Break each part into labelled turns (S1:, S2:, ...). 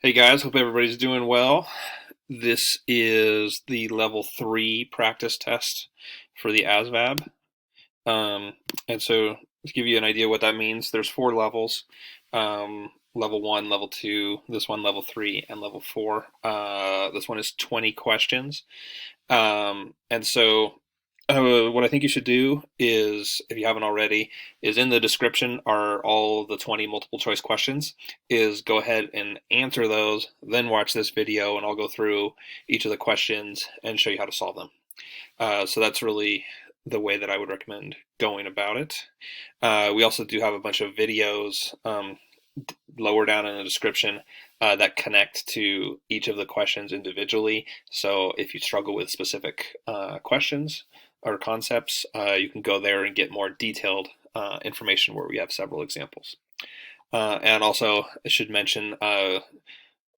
S1: Hey guys, hope everybody's doing well. This is the level 3 practice test for the ASVAB. Um, and so to give you an idea what that means, there's 4 levels. Level 1, level 2, this one level 3, and level 4. This one is 20 questions. And so what I think you should do is, if you haven't already, is in the description are all the 20 multiple choice questions. Is go ahead and answer those, then watch this video, and I'll go through each of the questions and show you how to solve them. So that's really the way that I would recommend going about it. We also do have a bunch of videos lower down in the description that connect to each of the questions individually. So if you struggle with specific questions or concepts, you can go there and get more detailed information where we have several examples. And also, I should mention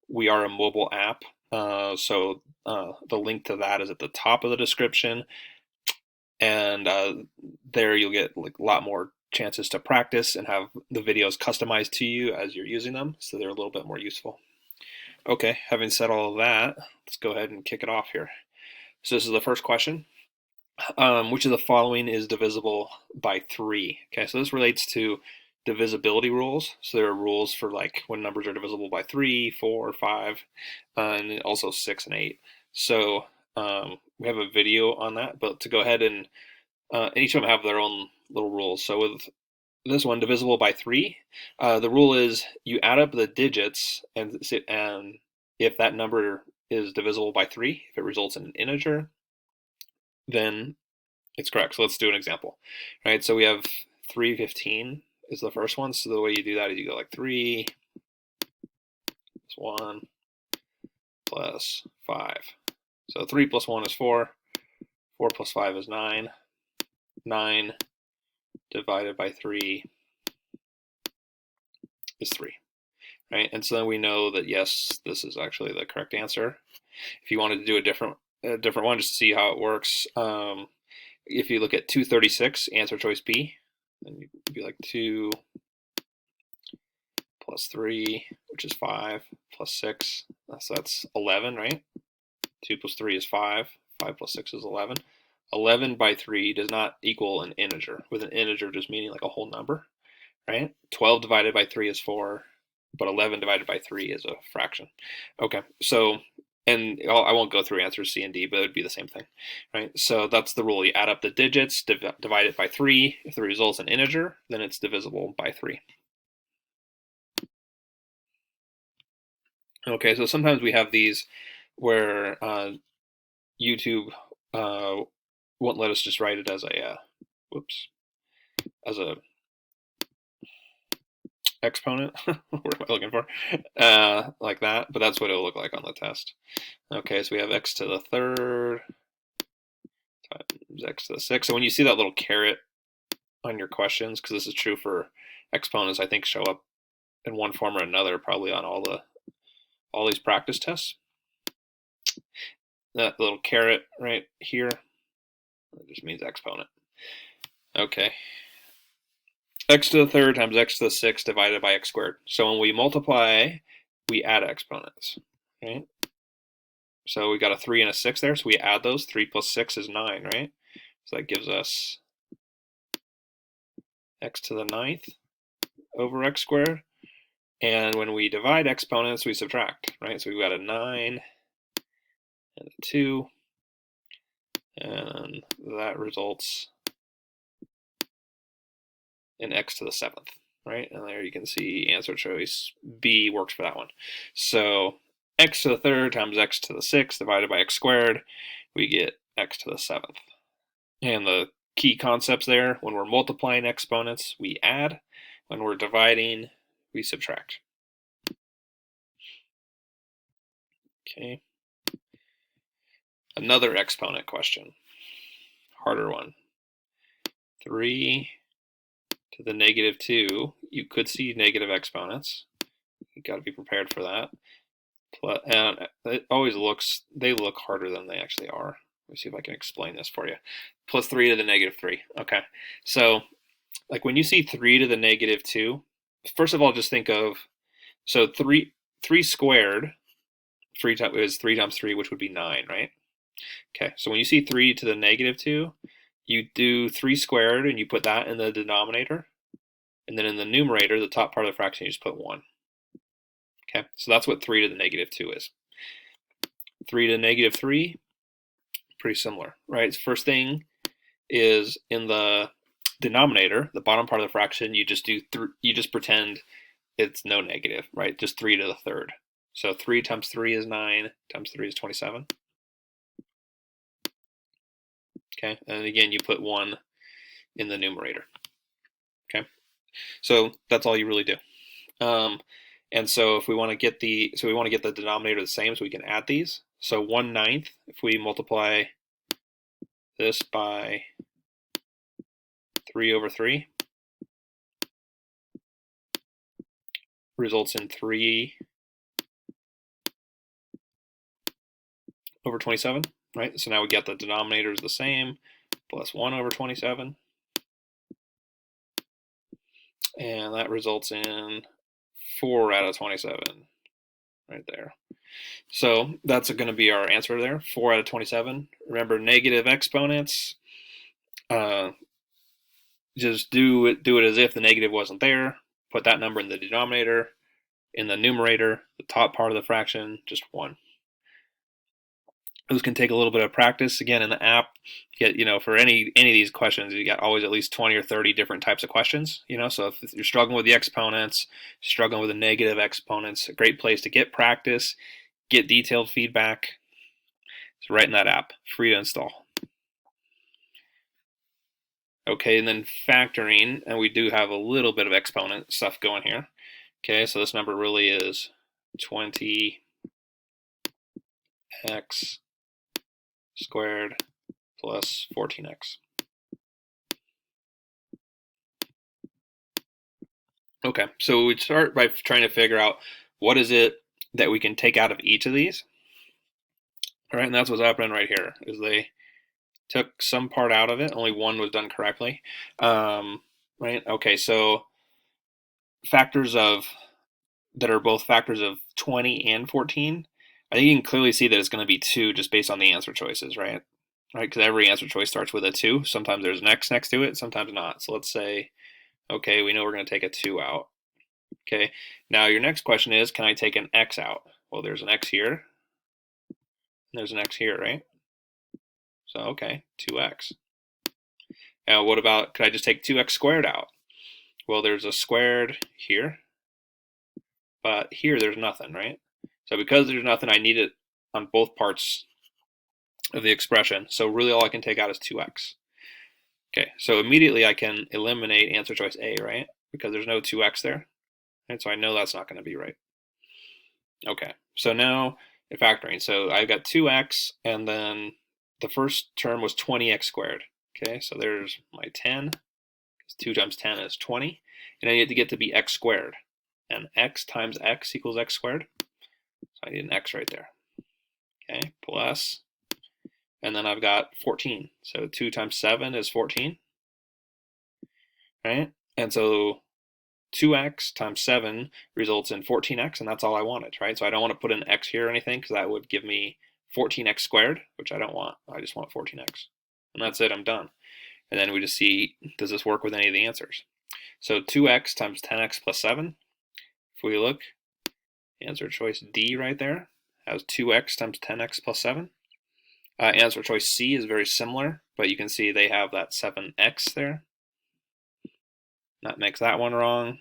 S1: we are a mobile app, so the link to that is at the top of the description, and there you'll get like a lot more chances to practice and have the videos customized to you as you're using them, so they're a little bit more useful. Okay, having said all of that, let's go ahead and kick it off here. So this is the first question. Which of the following is divisible by 3? Okay, so this relates to divisibility rules. So there are rules for like when numbers are divisible by 3, 4, 5, and also 6 and 8. So we have a video on that, but to go ahead and each of them have their own little rules. So with this one, divisible by 3, the rule is you add up the digits, and if that number is divisible by 3, if it results in an integer, then it's correct. So let's do an example. All right, so we have 315 is the first one. So the way you do that is you go like 3 plus 1 plus 5. So 3 plus 1 is 4. 4 plus 5 is 9. 9 divided by 3 is 3. Right? And so then we know that yes, this is actually the correct answer. If you wanted to do a different one just to see how it works, if you look at 236, answer choice B, then you'd be like 2 plus 3, which is 5, plus 6, so that's 11, right? 2 plus 3 is 5, 5 plus 6 is 11. 11 by 3 does not equal an integer, with an integer just meaning like a whole number, right? 12 divided by 3 is 4, but 11 divided by 3 is a fraction. Okay, so, and I won't go through answers C and D, but it would be the same thing, right? So that's the rule. You add up the digits, divide it by 3. If the result's an integer, then it's divisible by 3. Okay, so sometimes we have these where YouTube won't let us just write it as a, as a exponent. What am I looking for? Like that, but that's what it'll look like on the test. Okay, so we have x to the third times x to the sixth. So when you see that little caret on your questions, because this is true for exponents, I think show up in one form or another, probably on all these practice tests. That little caret right here, it just means exponent. Okay. X to the third times x to the sixth divided by x squared. So when we multiply, we add exponents, right? So we got a 3 and a 6 there, so we add those. 3 plus 6 is 9, right? So that gives us x to the ninth over x squared. And when we divide exponents, we subtract, right? So we've got a 9 and a 2, and that results in x to the seventh, right? And there you can see answer choice B works for that one. So x to the third times x to the sixth divided by x squared, we get x to the seventh. And the key concepts there, when we're multiplying exponents, we add. When we're dividing, we subtract. Okay. Another exponent question. Harder one. 3 to the negative 2. You could see negative exponents. You got to be prepared for that. And it always looks, they look harder than they actually are. Let me see if I can explain this for you. Plus 3 to the negative 3. Okay. So, like when you see 3 to the negative 2, first of all, just think of, so 3 3 squared, 3 is 3 times 3, which would be 9, right? Okay, so when you see 3 to the negative 2, you do 3 squared and you put that in the denominator. And then in the numerator, the top part of the fraction, you just put 1. Okay, so that's what 3 to the negative 2 is. 3 to the negative 3, pretty similar, right? First thing is in the denominator, the bottom part of the fraction, you just pretend it's no negative, right? Just 3 to the third. So 3 times 3 is 9, times 3 is 27. Okay, and again, you put 1 in the numerator. Okay, so that's all you really do. And so if we want to get the denominator the same, so we can add these. So 1/9, if we multiply this by 3 over 3, results in 3 over 27, right? So now we get the denominator is the same, plus 1 over 27. And that results in 4 out of 27, right there. So that's going to be our answer there, 4 out of 27. Remember, negative exponents, just do it as if the negative wasn't there. Put that number in the denominator. In the numerator, the top part of the fraction, just 1. Those can take a little bit of practice. Again, in the app, you get, for any of these questions, you got always at least 20 or 30 different types of questions. So if you're struggling with the exponents, struggling with the negative exponents, a great place to get practice, get detailed feedback. It's right in that app, free to install. Okay, and then factoring, and we do have a little bit of exponent stuff going here. Okay, so this number really is 20x squared plus 14x. Okay, so we'd start by trying to figure out what is it that we can take out of each of these. All right, and that's what's happening right here, is they took some part out of it. Only one was done correctly. Right, okay, so factors that are both factors of 20 and 14, I think you can clearly see that it's going to be 2 just based on the answer choices, right? Right, because every answer choice starts with a 2. Sometimes there's an x next to it, sometimes not. So let's say, okay, we know we're going to take a 2 out. Okay, now your next question is, can I take an x out? Well, there's an x here, and there's an x here, right? So, okay, 2x. Now, what about, could I just take 2x squared out? Well, there's a squared here, but here there's nothing, right? So because there's nothing, I need it on both parts of the expression. So really all I can take out is 2x. Okay, so immediately I can eliminate answer choice A, right? Because there's no 2x there. And so I know that's not going to be right. Okay, so now in factoring, so I've got 2x, and then the first term was 20x squared. Okay, so there's my 10, because 2 times 10 is 20, and I need to get to be x squared. And x times x equals x squared. So I need an x right there. Okay, plus, and then I've got 14. So 2 times 7 is 14, right? And so 2x times 7 results in 14x, and that's all I wanted, right? So I don't want to put an x here or anything, because that would give me 14x squared, which I don't want. I just want 14x. And that's it, I'm done. And then we just see, does this work with any of the answers? So 2x times 10x plus 7. If we look, answer choice D right there has 2x times 10x plus 7. Answer choice C is very similar, but you can see they have that 7x there. That makes that one wrong.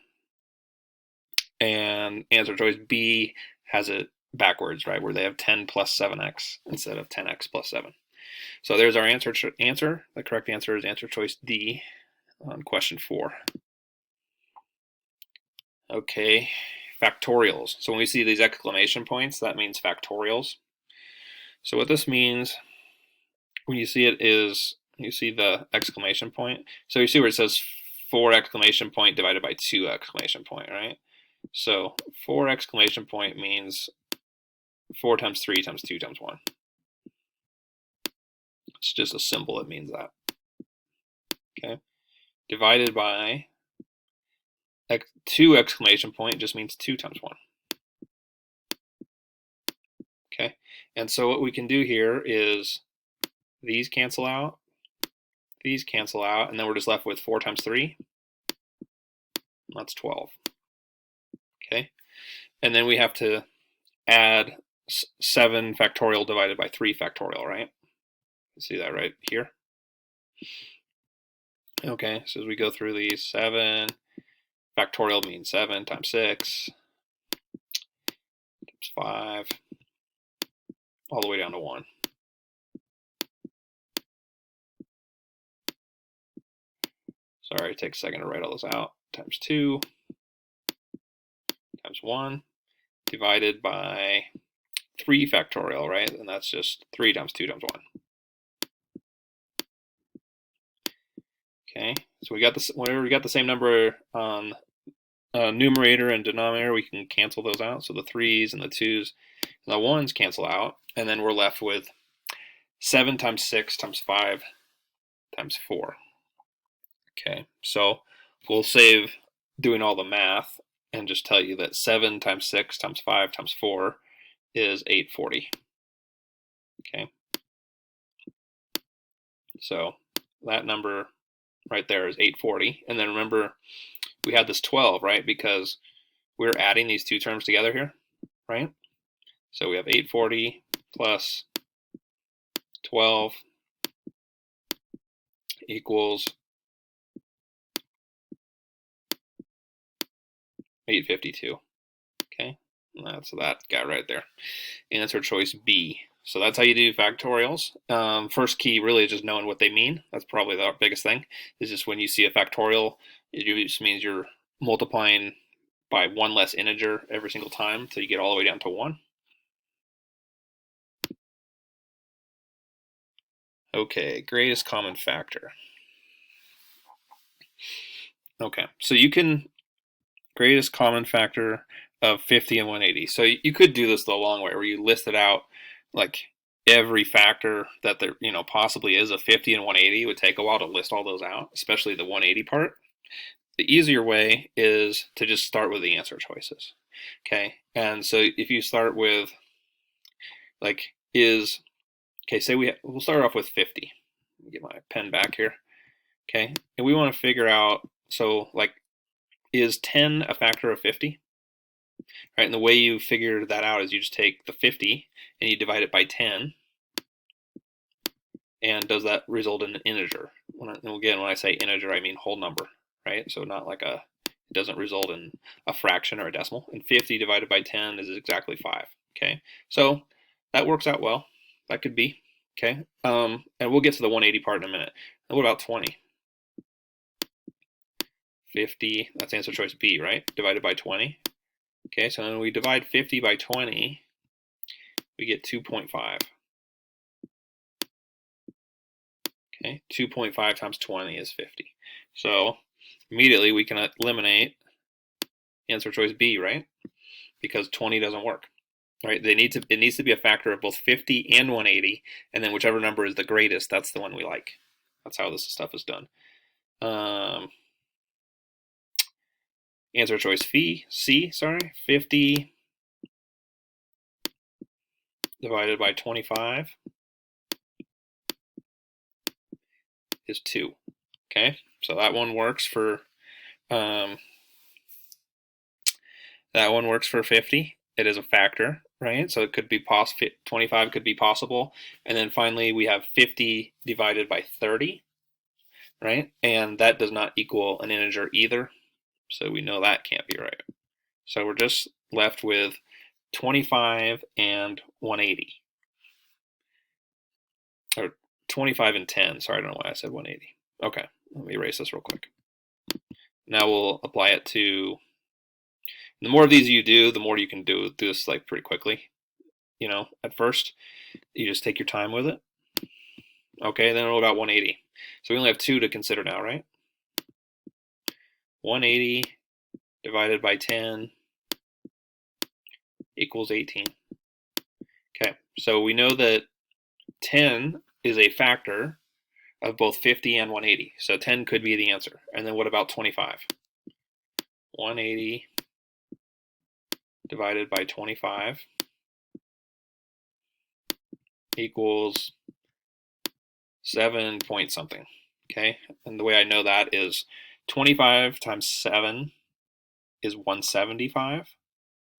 S1: And answer choice B has it backwards, right, where they have 10 plus 7x instead of 10x plus 7. So there's our answer. The correct answer is answer choice D on question 4. Okay, factorials. So when we see these exclamation points, that means factorials. So what this means when you see it is, you see the exclamation point. So you see where it says 4 exclamation point divided by 2 exclamation point, right? So 4 exclamation point means 4 times 3 times 2 times 1. It's just a symbol that means that. Okay, divided by 2 exclamation point just means 2 times 1. Okay, and so what we can do here is these cancel out, these cancel out, and then we're just left with 4 times 3. That's 12. Okay, and then we have to add 7 factorial divided by 3 factorial, right? See that right here? Okay, so as we go through these, 7 factorial means 7 times 6 times 5, all the way down to 1. Sorry, it takes a second to write all this out. Times 2 times 1 divided by 3 factorial, right? And that's just 3 times 2 times 1. Okay, so we got this. Whenever we got the same number on numerator and denominator, we can cancel those out. So the 3's and the 2's and the 1's cancel out, and then we're left with 7 times 6 times 5 times 4. Okay, so we'll save doing all the math and just tell you that 7 times 6 times 5 times 4 is 840. Okay, so that number right there is 840. And then remember, we had this 12, right? Because we're adding these two terms together here, right? So we have 840 plus 12 equals 852. Okay, and that's that guy right there. Answer choice B. So that's how you do factorials. First key really is just knowing what they mean. That's probably the biggest thing. Is just when you see a factorial, it just means you're multiplying by one less integer every single time until you get all the way down to 1. Okay, greatest common factor. Okay, so you can greatest common factor of 50 and 180. So you could do this the long way, where you list it out like every factor that there possibly is of 50 and 180. It would take a while to list all those out, especially the 180 part. The easier way is to just start with the answer choices. Okay, and so if you start with say we'll start off with 50. Let me get my pen back here. Okay, and we want to figure out, so is 10 a factor of 50? Right, and the way you figure that out is you just take the 50 and you divide it by 10. And does that result in an integer? Again, when I say integer, I mean whole number, right? So not like it doesn't result in a fraction or a decimal. And 50 divided by 10 is exactly 5. Okay, so that works out well. That could be. Okay, and we'll get to the 180 part in a minute. And what about 20? 50, that's answer choice B, right? Divided by 20. Okay, so when we divide 50 by 20, we get 2.5. Okay, 2.5 times 20 is 50. So immediately we can eliminate answer choice B, right? Because 20 doesn't work, right? It needs to be a factor of both 50 and 180, and then whichever number is the greatest, that's the one we like. That's how this stuff is done. Answer choice C, 50 divided by 25 is 2. Okay, so that one works for 50. It is a factor, right? So it could be 25 could be possible. And then finally we have 50 divided by 30, right? And that does not equal an integer either. So we know that can't be right. So we're just left with 25 and 180. Or 25 and 10. Sorry, I don't know why I said 180. Okay, let me erase this real quick. Now we'll apply it to, the more of these you do, the more you can do this pretty quickly. At first, you just take your time with it. Okay, then what about 180? So we only have 2 to consider now, right? 180 divided by 10 equals 18. Okay, so we know that 10 is a factor of both 50 and 180. So 10 could be the answer. And then what about 25? 180 divided by 25 equals 7 point something. Okay, and the way I know that is 25 times 7 is 175.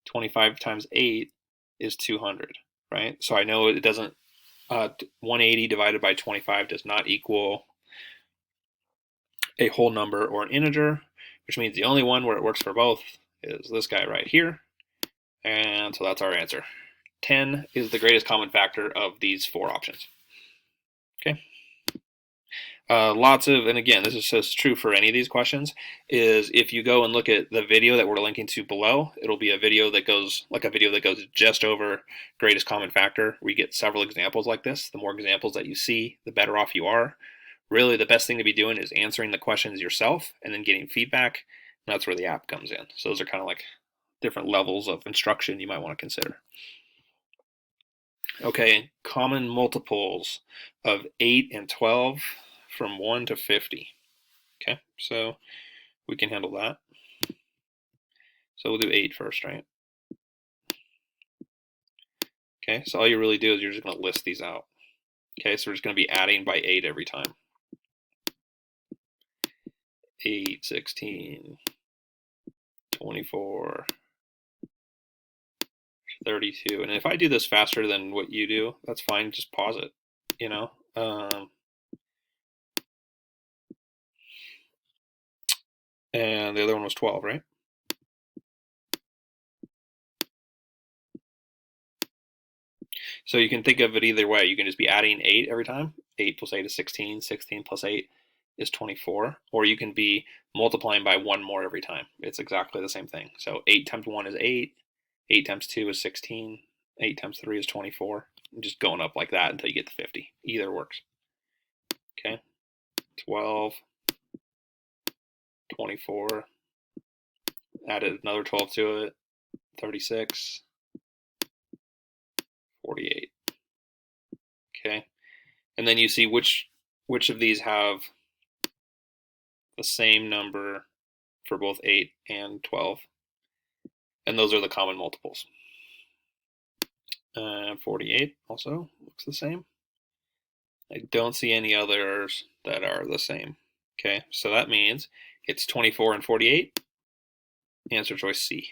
S1: 25 times 8 is 200, right? So I know it doesn't, 180 divided by 25 does not equal a whole number or an integer, which means the only one where it works for both is this guy right here. And so that's our answer. 10 is the greatest common factor of these four options. Okay. Lots of, and again, this is just true for any of these questions, is if you go and look at the video that we're linking to below, it'll be a video that goes, like a video that goes just over greatest common factor. We get several examples like this. The more examples that you see, the better off you are. Really, the best thing to be doing is answering the questions yourself and then getting feedback. And that's where the app comes in. So those are kind of like different levels of instruction you might want to consider. Okay, common multiples of 8 and 12 from 1 to 50. Okay, so we can handle that. So we'll do 8 first, right? Okay, so all you really do is you're just going to list these out. Okay, so we're just going to be adding by 8 every time. 8, 16, 24, 32. And if I do this faster than what you do, that's fine. Just pause it, you know. And the other one was 12, right? So you can think of it either way. You can just be adding 8 every time. 8 plus 8 is 16. 16 plus 8 is 24. Or you can be multiplying by 1 more every time. It's exactly the same thing. So 8 times 1 is 8. 8 times 2 is 16. 8 times 3 is 24. And just going up like that until you get to 50. Either works. Okay. 12. 24. Added another 12 to it. 36. 48. Okay. And then you see which of these have the same number for both 8 and 12. And those are the common multiples. 48 also looks the same. I don't see any others that are the same. Okay, so that means it's 24 and 48. Answer choice C.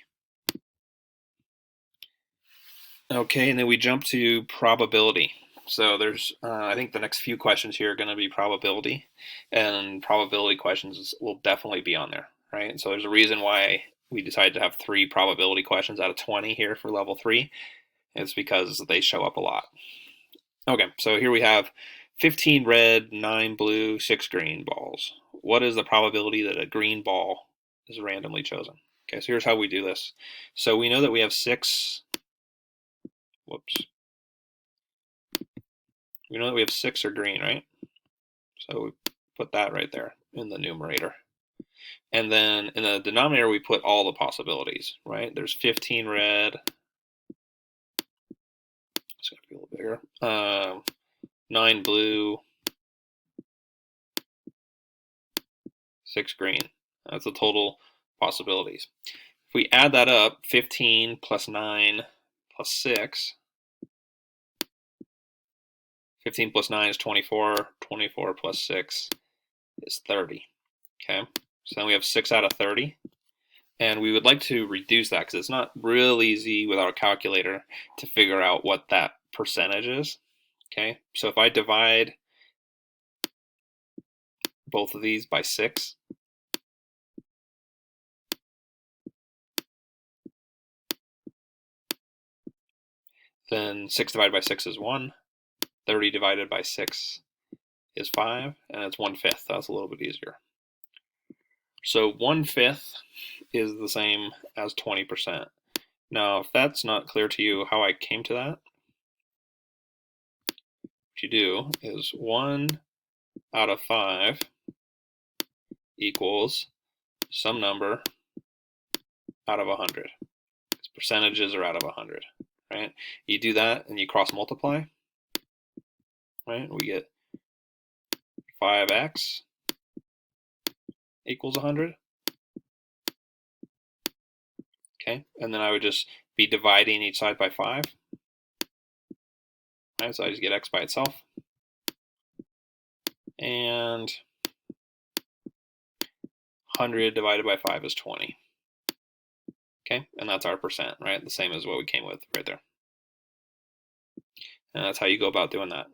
S1: Okay, and then we jump to probability. So there's, I think the next few questions here are going to be probability, and probability questions will definitely be on there, right? So there's a reason why we decided to have 3 probability questions out of 20 here for level 3. It's because they show up a lot. Okay, so here we have 15 red, 9 blue, 6 green balls. What is the probability that a green ball is randomly chosen? Okay, so here's how we do this. So we know that we have 6, whoops. We know that we have 6 are green, right? So we put that right there in the numerator. And then in the denominator, we put all the possibilities, right? There's 15 red. It's going to be a little bigger. 9 blue, 6 green. That's the total possibilities. If we add that up, 15 plus 9 plus 6, 15 plus 9 is 24, 24 plus 6 is 30. Okay, so then we have 6 out of 30. And we would like to reduce that because it's not real easy without a calculator to figure out what that percentage is. Okay, so if I divide both of these by 6, then 6 divided by 6 is 1. 30 divided by 6 is 5, and it's 1/5. That's a little bit easier. So 1/5 is the same as 20%. Now, if that's not clear to you how I came to that, what you do is 1 out of 5 equals some number out of 100. Because percentages are out of 100, right? You do that and you cross multiply, right? We get 5x equals 100. Okay, and then I would just be dividing each side by 5. Right, so I just get x by itself. And 100 divided by 5 is 20. Okay, and that's our percent, right? The same as what we came with right there. And that's how you go about doing that.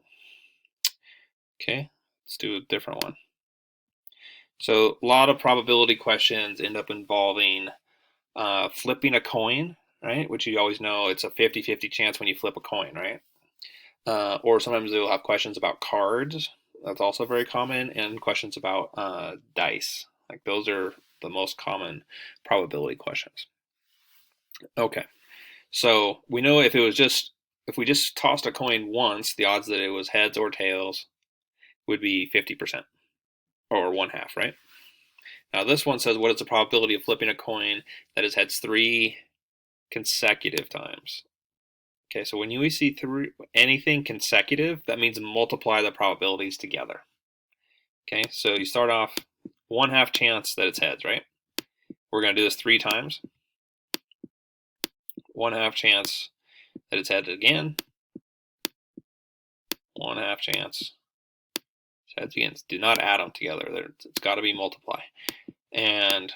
S1: Okay, let's do a different one. So a lot of probability questions end up involving flipping a coin, right? Which you always know it's a 50-50 chance when you flip a coin, right? Or sometimes they'll have questions about cards. That's also very common, and questions about dice. Like those are the most common probability questions. Okay, so we know if we just tossed a coin once, the odds that it was heads or tails would be 50%, or 1/2, right? Now this one says, what is the probability of flipping a coin that is heads 3 consecutive times? Okay, so when you see anything consecutive, that means multiply the probabilities together. Okay, so you start off 1/2 chance that it's heads, right? We're going to do this 3 times. 1/2 chance that it's heads again. 1/2 chance it's heads again. Do not add them together. It's got to be multiply. And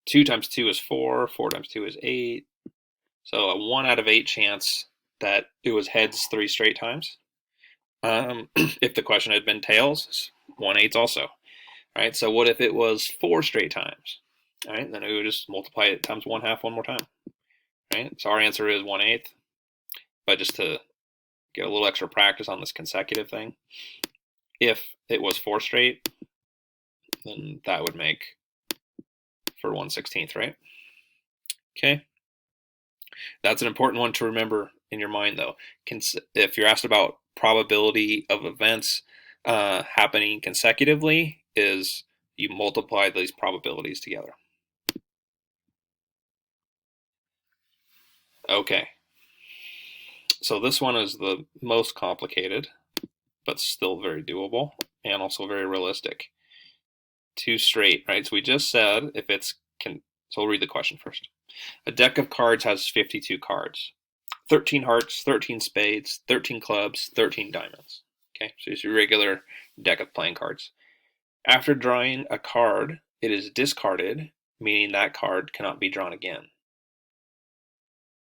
S1: 2 times 2 is 4. 4 times 2 is 8. So a 1 out of 8 chance that it was heads 3 straight times. If the question had been tails, 1/8 also. Right? So what if it was 4 straight times? All right, then we would just multiply it times 1/2 one more time. Right? So our answer is 1/8. But just to get a little extra practice on this consecutive thing, if it was 4 straight, then that would make for 1/16, right? Okay. That's an important one to remember in your mind, though. If you're asked about probability of events happening consecutively, is you multiply these probabilities together. Okay. So this one is the most complicated, but still very doable and also very realistic. 2 straight, right? So we just said if it's so we'll read the question first. A deck of cards has 52 cards. 13 hearts, 13 spades, 13 clubs, 13 diamonds. Okay, so it's your regular deck of playing cards. After drawing a card, it is discarded, meaning that card cannot be drawn again.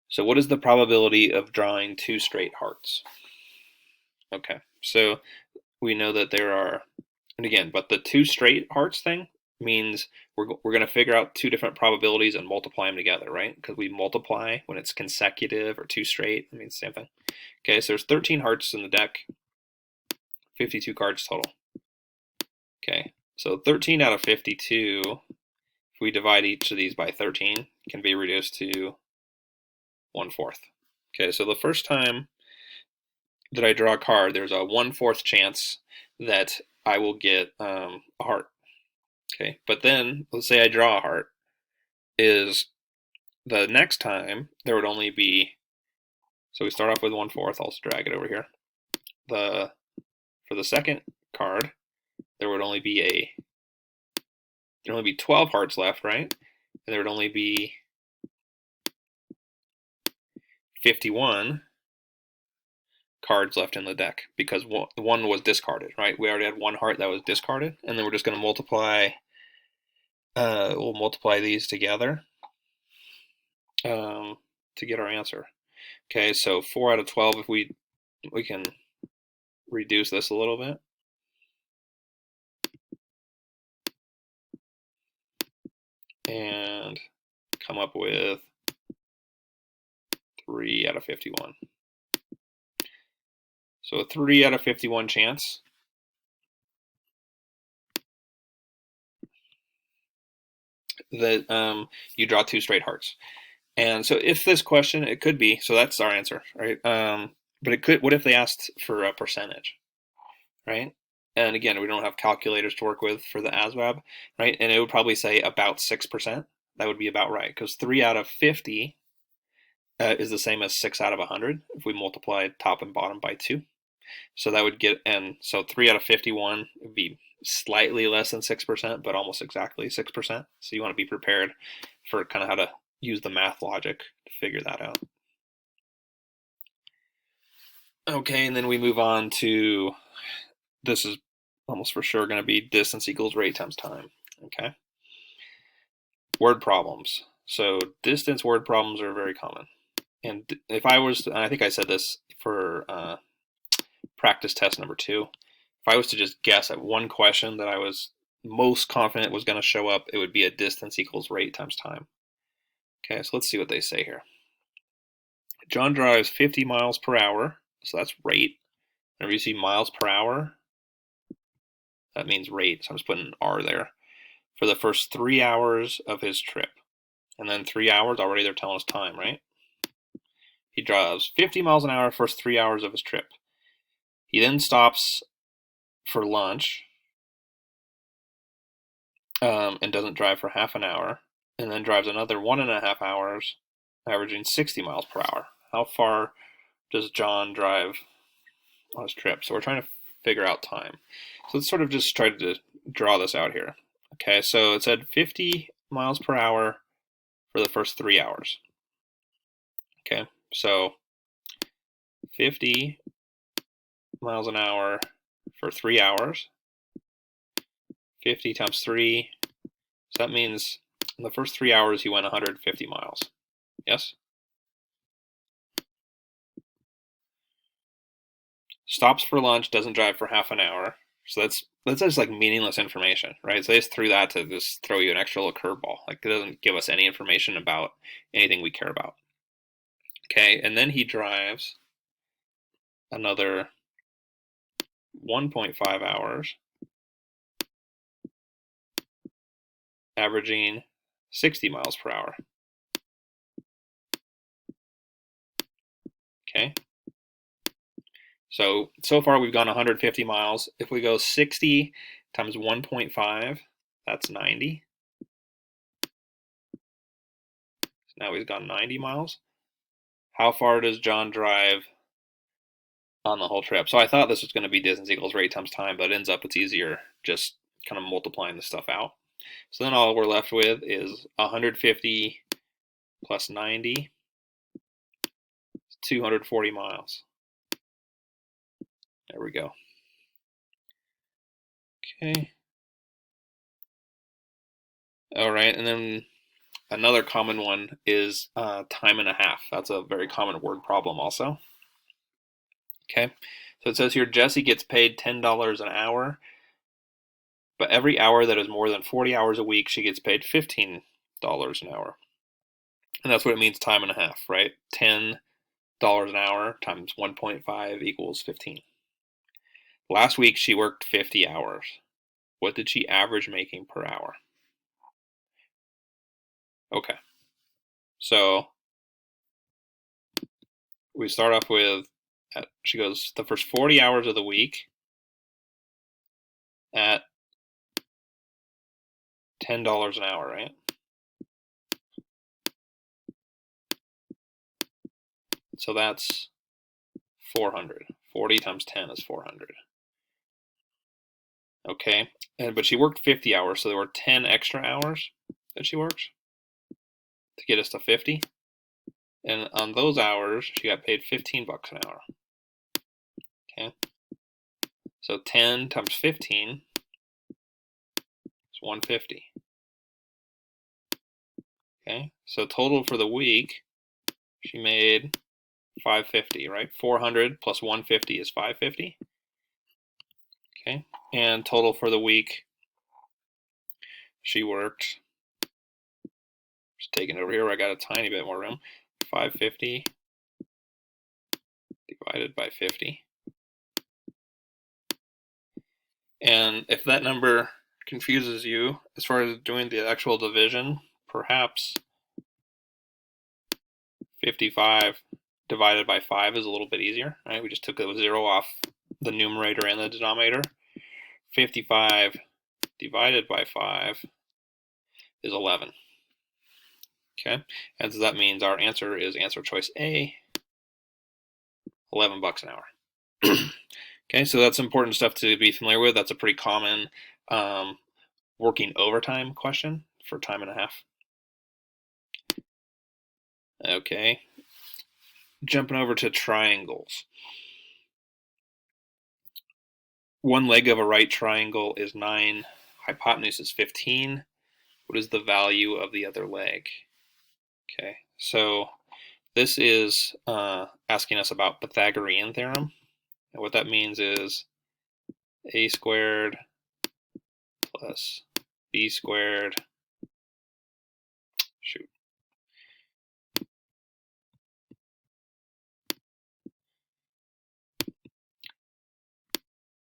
S1: So what is the probability of drawing 2 straight hearts? Okay, so we know that there are, and again, but the 2 straight hearts thing means we're going to figure out 2 different probabilities and multiply them together, right? Because we multiply when it's consecutive or 2 straight, it means the same thing. Okay, so there's 13 hearts in the deck, 52 cards total. Okay, so 13 out of 52, if we divide each of these by 13, can be reduced to 1/4. Okay, so the first time that I draw a card, there's a 1/4 chance that I will get a heart. Okay, but then let's say I draw a heart, is the next time there would only be, so we start off with 1/4, I'll just drag it over here. For the second card, there would only be 12 hearts left, right? And there would only be 51 cards left in the deck because one was discarded, right? We already had 1 heart that was discarded, and then we're just going to multiply. We'll multiply these together to get our answer. Okay, so 4 out of 12. If we can reduce this a little bit. And come up with 3 out of 51. So a 3 out of 51 chance that you draw 2 straight hearts. And so if this question, it could be, so that's our answer, right? But it could, what if they asked for a percentage, right? And again, we don't have calculators to work with for the ASVAB, right? And it would probably say about 6%. That would be about right, because 3 out of 50 is the same as 6 out of 100 if we multiply top and bottom by 2. So that would get, and so 3 out of 51 would be slightly less than 6%, but almost exactly 6%. So you want to be prepared for kind of how to use the math logic to figure that out. Okay, and then we move on to, this is almost for sure going to be distance equals rate times time. Okay. Word problems. So distance word problems are very common. And if I was, and I think I said this for practice test number 2, if I was to just guess at one question that I was most confident was going to show up, it would be a distance equals rate times time. Okay, so let's see what they say here. John drives 50 miles per hour, so that's rate. Whenever you see miles per hour, that means rate, so I'm just putting an R there, for the first 3 hours of his trip. And then 3 hours, already they're telling us time, right? He drives 50 miles an hour first 3 hours of his trip. He then stops for lunch and doesn't drive for half an hour, and then drives another 1.5 hours, averaging 60 miles per hour. How far does John drive on his trip? So we're trying to figure out time. So let's sort of just try to draw this out here. Okay, so it said 50 miles per hour for the first 3 hours. Okay, so 50 miles an hour for 3 hours. 50 times 3. So that means in the first 3 hours he went 150 miles. Yes? Stops for lunch, doesn't drive for half an hour. So that's just like meaningless information, right? So they just threw that to just throw you an extra little curveball. Like it doesn't give us any information about anything we care about. Okay, and then he drives another 1.5 hours, averaging 60 miles per hour. Okay. So far we've gone 150 miles. If we go 60 times 1.5, that's 90. So now he's gone 90 miles. How far does John drive on the whole trip? So I thought this was going to be distance equals rate times time, but it ends up it's easier just kind of multiplying this stuff out. So then all we're left with is 150 plus 90, 240 miles. There we go. Okay. All right, and then another common one is time and a half. That's a very common word problem also. Okay, so it says here Jesse gets paid $10 an hour, but every hour that is more than 40 hours a week, she gets paid $15 an hour. And that's what it means, time and a half, right? $10 an hour times 1.5 equals 15. Last week she worked 50 hours. What did she average making per hour? Okay, so we start off with, she goes the first 40 hours of the week at $10 an hour, right? So that's 400. 40 times 10 is 400. Okay, but she worked 50 hours, so there were 10 extra hours that she worked to get us to 50. And on those hours, she got paid $15 an hour. Okay, so 10 times 15 is 150. Okay, so total for the week, she made 550, right? 400 plus 150 is 550. Okay, and total for the week, she worked, just taking it over here where I got a tiny bit more room, 550 divided by 50. And if that number confuses you as far as doing the actual division, perhaps 55 divided by 5 is a little bit easier, right? We just took a 0 off the numerator and the denominator. 55 divided by 5 is 11. Okay, and so that means our answer is answer choice A, $11 an hour. Okay, so that's important stuff to be familiar with. That's a pretty common working overtime question for time and a half. Okay, jumping over to triangles. one leg of a right triangle is 9, hypotenuse is 15. What is the value of the other leg? Okay, so this is asking us about Pythagorean theorem. And what that means is a squared plus b squared, shoot,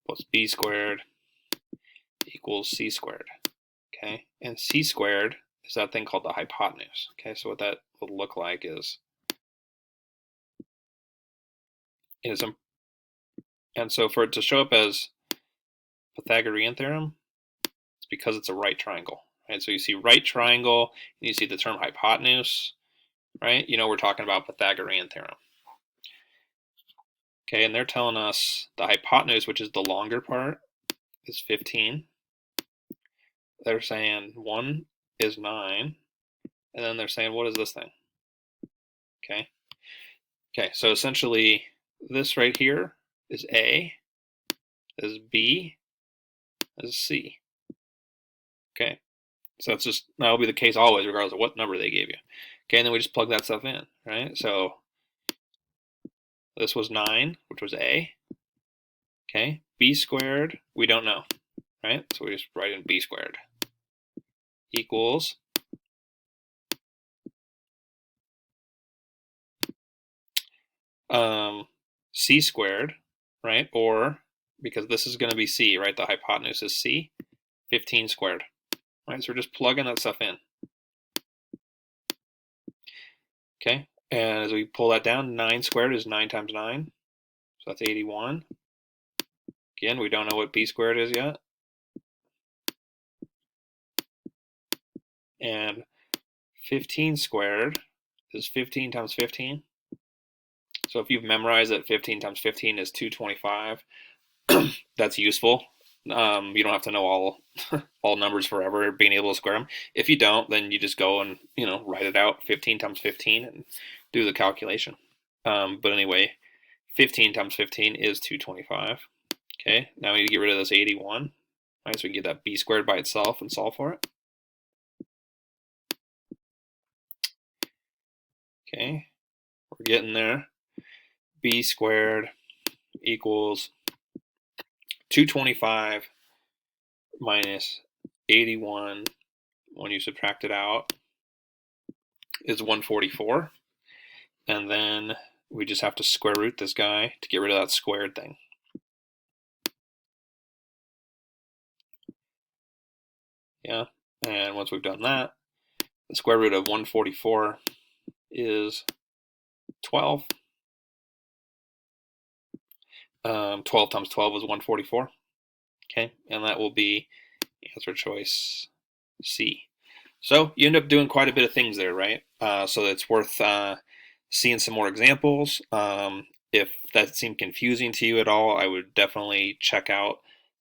S1: plus b squared equals c squared. Okay, and c squared is that thing called the hypotenuse. Okay, so what that would look like is and so for it to show up as Pythagorean theorem, it's because it's a right triangle. Right, so you see right triangle, and you see the term hypotenuse, right? You know we're talking about Pythagorean theorem. Okay, and they're telling us the hypotenuse, which is the longer part, is 15. They're saying 1 is 9, and then they're saying, what is this thing? Okay. Okay, so essentially this right here is A, this is B, this is C. Okay, so that's just, that'll be the case always, regardless of what number they gave you. Okay, and then we just plug that stuff in, right? So this was 9, which was A. Okay, B squared, we don't know, right? So we just write in B squared equals C squared, right? Or because this is going to be C, right? The hypotenuse is C, 15 squared, right? So we're just plugging that stuff in. Okay, and as we pull that down, 9 squared is 9 times 9, so that's 81. Again, we don't know what B squared is yet. And 15 squared is 15 times 15. So if you've memorized that 15 times 15 is 225, that's useful. You don't have to know all numbers forever, being able to square them. If you don't, then you just go and write it out, 15 times 15, and do the calculation. But anyway, 15 times 15 is 225. Okay, now we need to get rid of this 81. Right, so we can get that b squared by itself and solve for it. Okay, we're getting there. B squared equals 225 minus 81, when you subtract it out, is 144. And then we just have to square root this guy to get rid of that squared thing. Yeah, and once we've done that, the square root of 144 is 12. 12 times 12 is 144. Okay, and that will be answer choice C. So you end up doing quite a bit of things there, right? So it's worth seeing some more examples. If that seemed confusing to you at all, I would definitely check out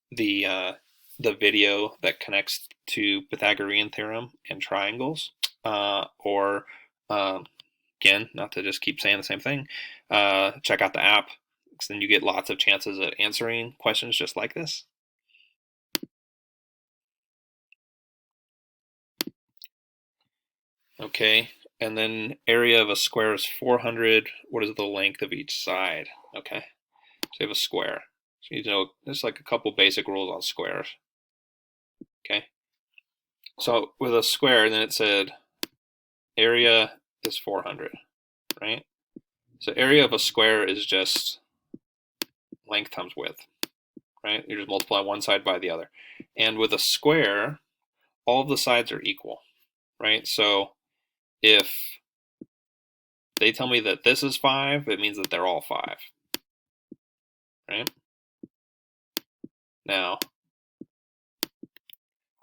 S1: the video that connects to Pythagorean theorem and triangles. Or again, not to just keep saying the same thing, check out the app, because then you get lots of chances at answering questions just like this. Okay, and then area of a square is 400. What is the length of each side? Okay, so you have a square. So you need to know, there's like a couple basic rules on squares. Okay, so with a square, then it said area is 400, right? So area of a square is just length times width, right? You just multiply one side by the other. And with a square, all of the sides are equal, right? So if they tell me that this is 5, it means that they're all 5, right? Now,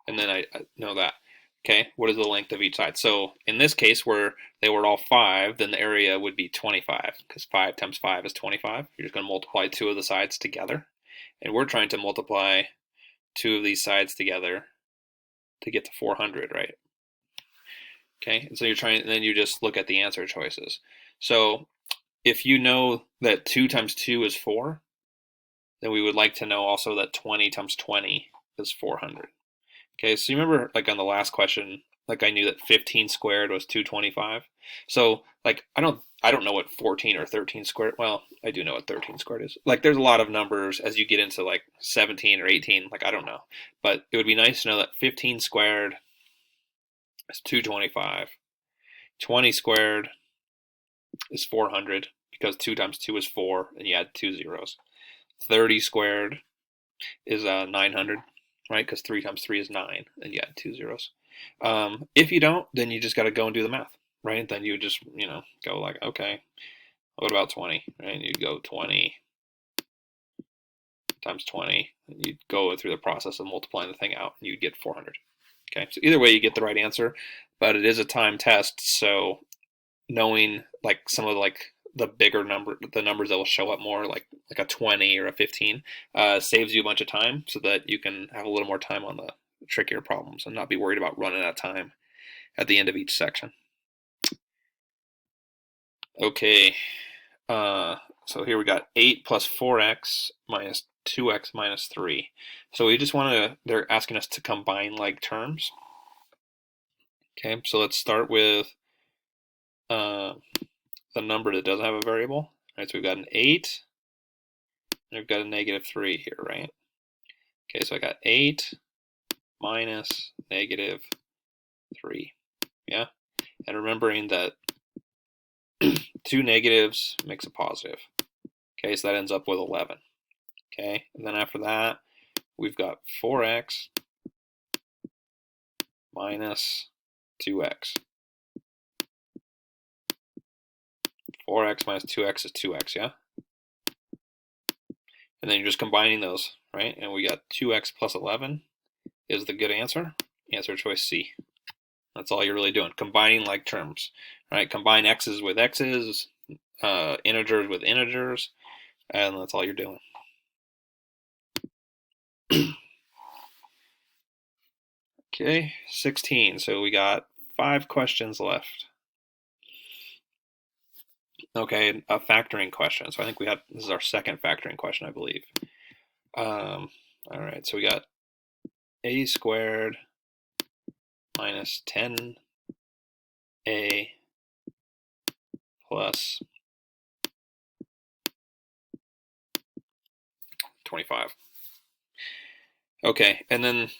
S1: and then I know that. Okay, what is the length of each side? So in this case, where they were all 5, then the area would be 25, because 5 times 5 is 25. You're just going to multiply 2 of the sides together. And we're trying to multiply 2 of these sides together to get to 400, right? Okay, and so you're trying, and then you just look at the answer choices. So if you know that 2 times 2 is 4, then we would like to know also that 20 times 20 is 400. Okay, so you remember like on the last question, like I knew that 15 squared was 225. So like I don't know what 14 or 13 squared. Well, I do know what 13 squared is. Like there's a lot of numbers as you get into like 17 or 18. Like I don't know, but it would be nice to know that 15 squared is 225. 20 squared is 400 because 2 times 2 is 4, and you add 2 zeros. 30 squared is 900, right? Because 3 times 3 is 9, and you add 2 zeros. If you don't, then you just got to go and do the math, right? Then you just, go like, okay, what about 20, right? And you'd go 20 times 20, and you'd go through the process of multiplying the thing out, and you'd get 400. Okay, so either way, you get the right answer, but it is a time test, so knowing like some of the bigger the numbers that will show up more, like a 20 or a 15, saves you a bunch of time so that you can have a little more time on the trickier problems and not be worried about running out of time at the end of each section. Okay, so here we got 8 plus 4x minus 2x minus 3. So we just want to, they're asking us to combine like terms. Okay, so let's start with the number that doesn't have a variable. All right, so we've got an 8, and we've got a negative 3 here, right? Okay, so I got 8 minus negative 3, yeah? And remembering that 2 negatives makes a positive. Okay, so that ends up with 11. Okay, and then after that, we've got 4x minus 2x. 4x minus 2x is 2x, yeah? And then you're just combining those, right? And we got 2x plus 11 is the good answer. Answer choice C. That's all you're really doing. Combining like terms, right? Combine x's with x's, integers with integers, and that's all you're doing. Okay, 16. So we got 5 questions left. Okay, a factoring question. So I think this is our second factoring question, I believe. All right, so we got a squared minus 10a plus 25. Okay, and then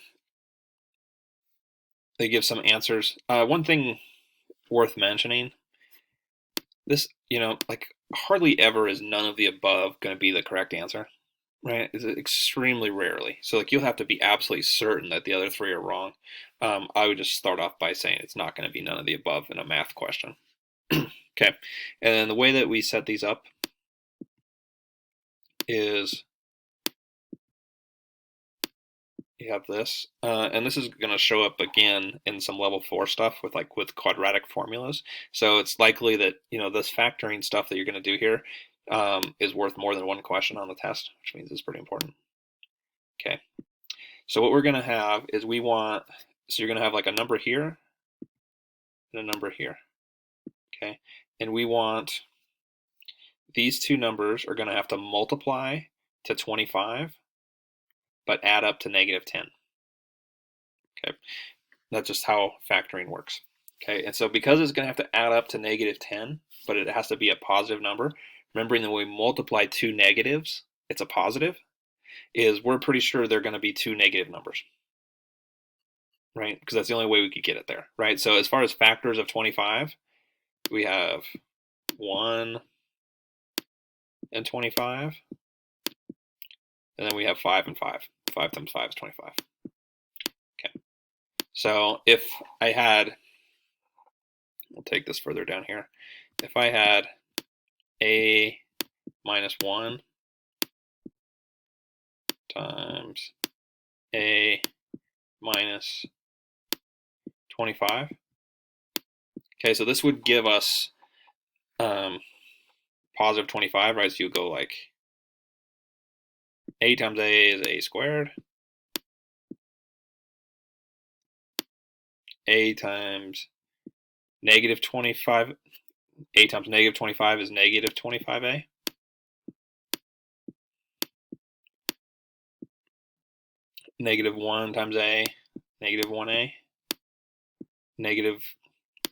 S1: they give some answers. One thing worth mentioning, this, like hardly ever is none of the above going to be the correct answer, right? It's extremely rarely. So like you'll have to be absolutely certain that the other 3 are wrong. I would just start off by saying it's not going to be none of the above in a math question. Okay, and then the way that we set these up is you have this, and this is going to show up again in some level 4 stuff with quadratic formulas. So it's likely that this factoring stuff that you're going to do here is worth more than one question on the test, which means it's pretty important. Okay, so what we're going to have is so you're going to have like a number here and a number here. Okay, and we want these 2 numbers are going to have to multiply to 25 but add up to negative 10. Okay, that's just how factoring works. Okay, and so because it's going to have to add up to negative 10, but it has to be a positive number, remembering that when we multiply 2 negatives, it's a positive, is we're pretty sure they're going to be 2 negative numbers, right? Because that's the only way we could get it there, right? So as far as factors of 25, we have 1 and 25, and then we have 5 and 5. 5 times 5 is 25. Okay, so if I had, we'll take this further down here. If I had a minus 1 times a minus 25. Okay, so this would give us positive 25, right? So you go like a times a is a squared. A times negative 25, a times negative 25 is negative 25a. negative 1 times a, negative 1a, negative,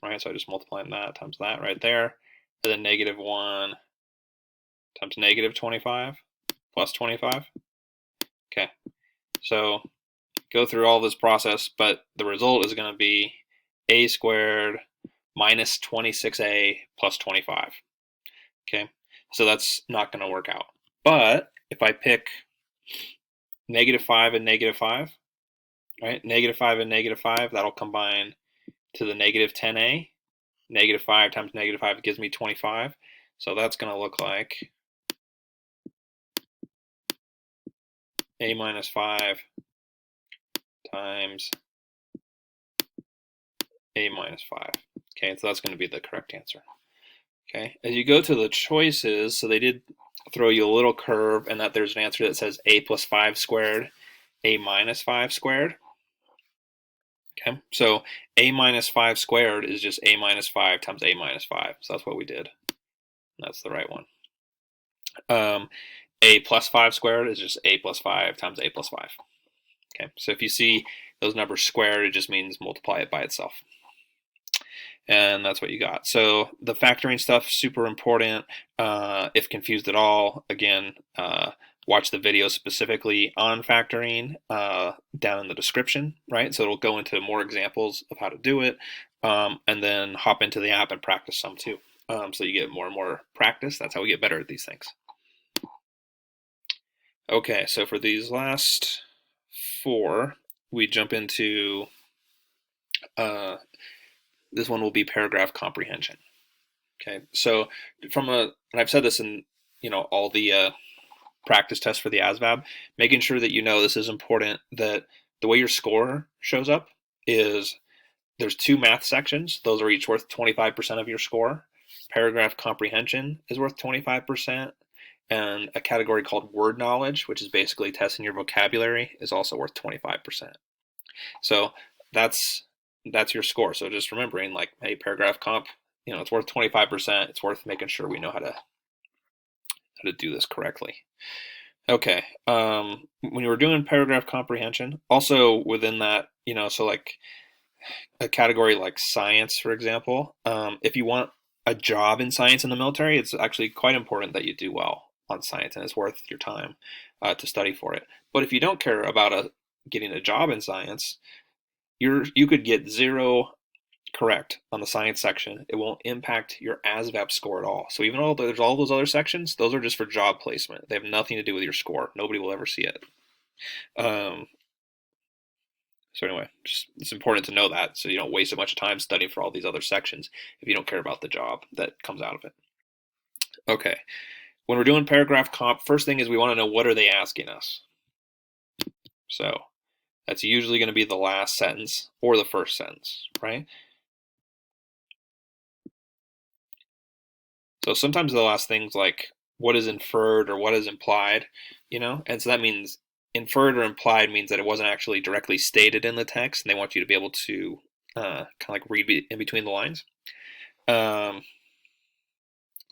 S1: right, so I just multiply that times that right there, and then negative 1 times negative 25 plus 25. Okay, so go through all this process, but the result is going to be a squared minus 26a plus 25. Okay, so that's not going to work out. But if I pick negative 5 and negative 5, right, negative 5 and negative 5, that'll combine to the negative 10a. Negative 5 times negative 5 gives me 25. So that's going to look like a minus 5 times a minus 5. Okay, so that's going to be the correct answer. Okay, as you go to the choices, so they did throw you a little curve, and that there's an answer that says a plus 5 squared, a minus 5 squared. Okay, so a minus 5 squared is just a minus 5 times a minus 5. So that's what we did. That's the right one. A plus 5 squared is just a plus 5 times a plus 5. Okay, so if you see those numbers squared, it just means multiply it by itself. And that's what you got. So the factoring stuff, super important. If confused at all, again, watch the video specifically on factoring down in the description, right? So it'll go into more examples of how to do it, and then hop into the app and practice some too. So you get more and more practice. That's how we get better at these things. Okay, so for these last 4, we jump into this one will be paragraph comprehension. Okay, so and I've said this in all the practice tests for the ASVAB, making sure that this is important, that the way your score shows up is there's 2 math sections. Those are each worth 25% of your score. Paragraph comprehension is worth 25%, and a category called word knowledge, which is basically testing your vocabulary, is also worth 25%. So that's your score. So just remembering, like, hey, paragraph comp, it's worth 25%. It's worth making sure we know how to do this correctly. Okay. When you were doing paragraph comprehension, also within that, so like a category like science, for example, if you want a job in science in the military, it's actually quite important that you do well on science, and it's worth your time to study for it. But if you don't care about getting a job in science, you could get 0 correct on the science section. It won't impact your ASVAB score at all. So even though there's all those other sections, those are just for job placement. They have nothing to do with your score. Nobody will ever see it. So anyway, it's important to know that, so you don't waste a bunch of time studying for all these other sections if you don't care about the job that comes out of it. Okay, when we're doing paragraph comp, first thing is we want to know, what are they asking us? So that's usually going to be the last sentence or the first sentence, right? So sometimes they'll ask things like, what is inferred or what is implied, and so that means inferred or implied means that it wasn't actually directly stated in the text, and they want you to be able to kind of like read in between the lines.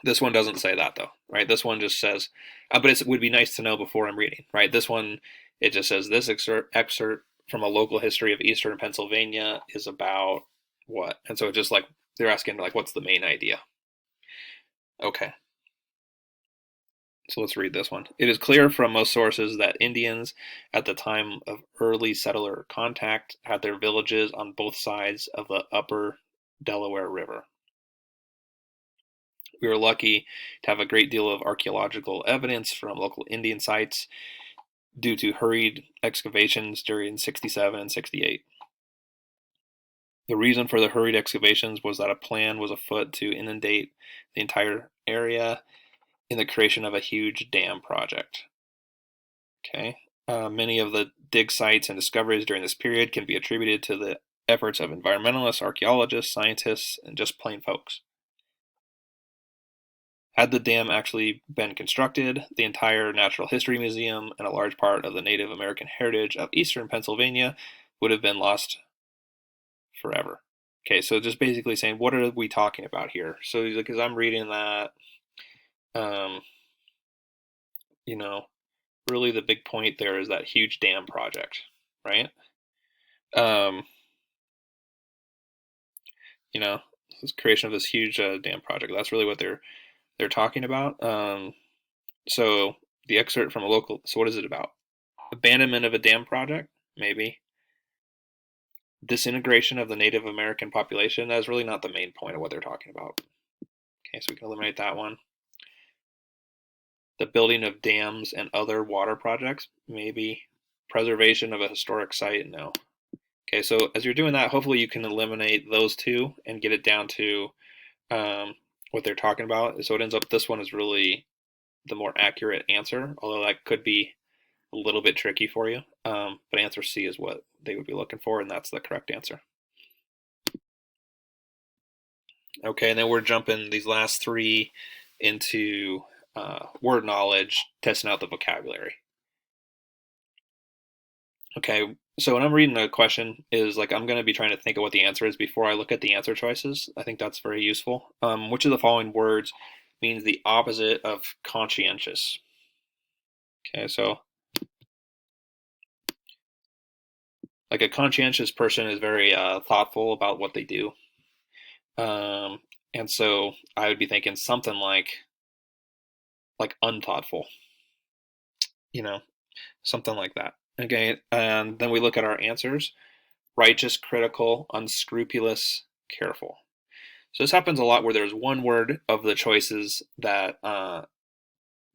S1: This one doesn't say that though, right? This one just says, but it would be nice to know before I'm reading, right? This one, it just says, this excerpt from a local history of Eastern Pennsylvania is about what? And so it's just like, they're asking like, what's the main idea? Okay. So let's read this one. It is clear from most sources that Indians at the time of early settler contact had their villages on both sides of the upper Delaware River. We are lucky to have a great deal of archaeological evidence from local Indian sites due to hurried excavations during 67 and 68. The reason for the hurried excavations was that a plan was afoot to inundate the entire area in the creation of a huge dam project. Okay. Many of the dig sites and discoveries during this period can be attributed to the efforts of environmentalists, archaeologists, scientists, and just plain folks. Had the dam actually been constructed, the entire Natural History Museum and a large part of the Native American heritage of Eastern Pennsylvania would have been lost forever. Okay, so just basically saying, what are we talking about here? So, because I'm reading that, really the big point there is that huge dam project. right? You know, this creation of this huge dam project. That's really what they're talking about. So the excerpt from a local. So what is it about? Abandonment of a dam project, maybe. Disintegration of the Native American population. That's really not the main point of what they're talking about. Okay, so we can eliminate that one. The building of dams and other water projects, maybe. Preservation of a historic site, no. Okay, so as you're doing that, hopefully you can eliminate those two and get it down to what they're talking about. So it ends up, this one is really the more accurate answer, although that could be a little bit tricky for you. But answer C is what they would be looking for, and that's the correct answer. Okay, and then we're jumping these last three into word knowledge, testing out the vocabulary. Okay, so when I'm reading a question is like I'm going to be trying to think of what the answer is before I look at the answer choices. I think that's very useful. Which of the following words means the opposite of conscientious? Okay, so like a conscientious person is very thoughtful about what they do. And so I would be thinking something like unthoughtful, you know, something like that. Okay, and then we look at our answers: righteous, critical, unscrupulous, careful. So this happens a lot where there's one word of the choices that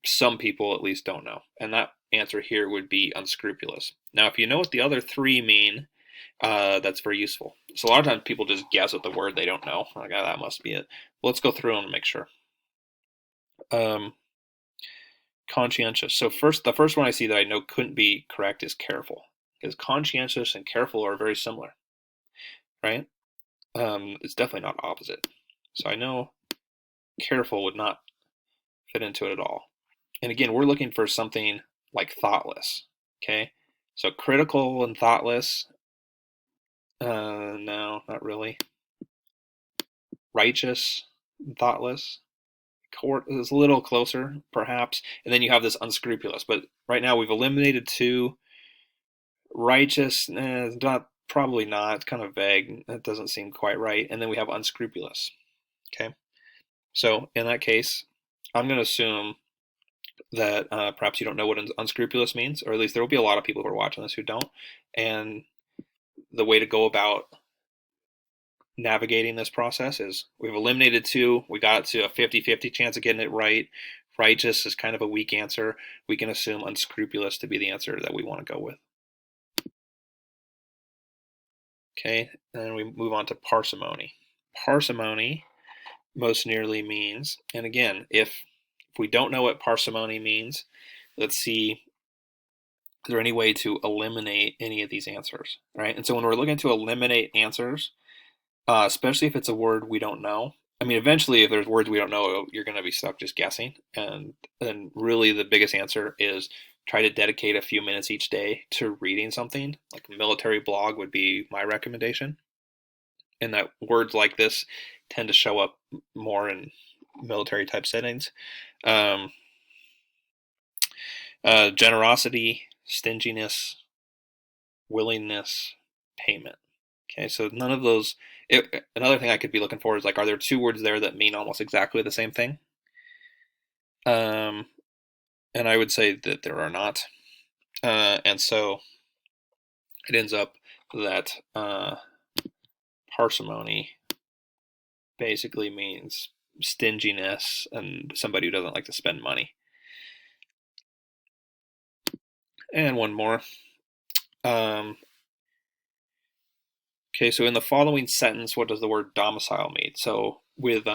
S1: some people at least don't know, and that answer here would be unscrupulous. Now, if you know what the other three mean, that's very useful. So a lot of times people just guess at the word they don't know. Like, oh, that must be it. Well, let's go through them and make sure. Conscientious. So the first one I see that I know couldn't be correct is careful, because conscientious and careful are very similar, right? It's definitely not opposite. So I know careful would not fit into it at all. And again, we're looking for something like thoughtless. Okay, so critical and thoughtless. No, not really. Righteous and thoughtless. Court is a little closer, perhaps. And then you have this unscrupulous. But right now we've eliminated two. Righteous, not probably not. It's kind of vague. That doesn't seem quite right. And then we have unscrupulous. Okay, so in that case, I'm going to assume that perhaps you don't know what unscrupulous means, or at least there will be a lot of people who are watching this who don't. And the way to go about navigating this process is we've eliminated two. We got it to a 50-50 chance of getting it right. Righteous is kind of a weak answer. We can assume unscrupulous to be the answer that we want to go with. Okay, and we move on to parsimony. Parsimony most nearly means, and again, if we don't know what parsimony means, let's see, is there any way to eliminate any of these answers, right? And so when we're looking to eliminate answers, especially if it's a word we don't know, I mean, eventually if there's words we don't know, you're going to be stuck just guessing. And then really the biggest answer is try to dedicate a few minutes each day to reading something. Like a military blog would be my recommendation. And that words like this tend to show up more in military type settings. Generosity, stinginess, willingness, payment. Okay, so none of those. Another thing I could be looking for is like, are there two words there that mean almost exactly the same thing? And I would say that there are not. And so it ends up that parsimony basically means stinginess and somebody who doesn't like to spend money. And one more. Okay, so in the following sentence, what does the word domicile mean? So with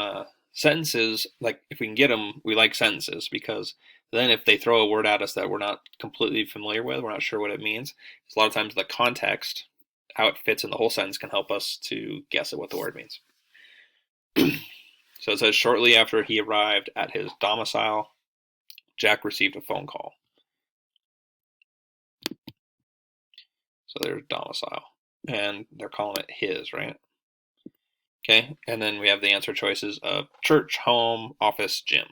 S1: sentences, like if we can get them, we like sentences, because then if they throw a word at us that we're not completely familiar with, we're not sure what it means, a lot of times the context, how it fits in the whole sentence, can help us to guess at what the word means. So it says, shortly after he arrived at his domicile, Jack received a phone call. So there's domicile. And they're calling it his, right? Okay, and then we have the answer choices of church, home, office, gym.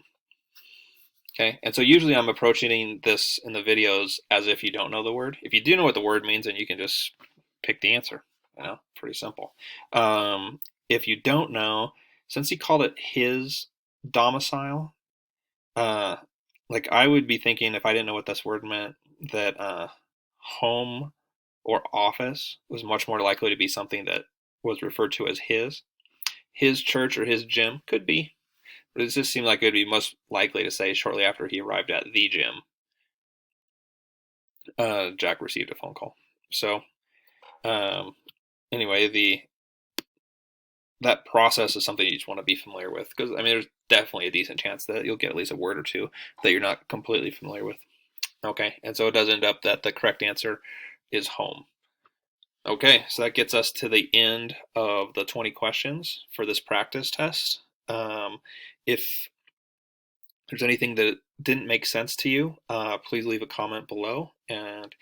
S1: Okay, and so usually I'm approaching this in the videos as if you don't know the word. If you do know what the word means, then you can just pick the answer. Pretty simple. If you don't know, since he called it his domicile, uh, like I would be thinking if I didn't know what this word meant, that home or office was much more likely to be something that was referred to as his. His church or his gym could be, but it just seemed like it would be most likely to say shortly after he arrived at the gym, Jack received a phone call. So um, anyway, the that process is something you just want to be familiar with because I mean, there's definitely a decent chance that you'll get at least a word or two that you're not completely familiar with. Okay, and so it does end up that the correct answer is home. Okay, so that gets us to the end of the 20 questions for this practice test. If there's anything that didn't make sense to you, please leave a comment below and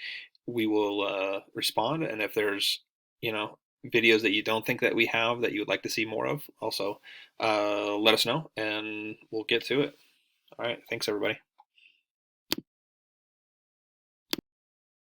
S1: we will respond. And if there's, you know, videos that you don't think that we have that you would like to see more of, also let us know and we'll get to it. All right, thanks everybody.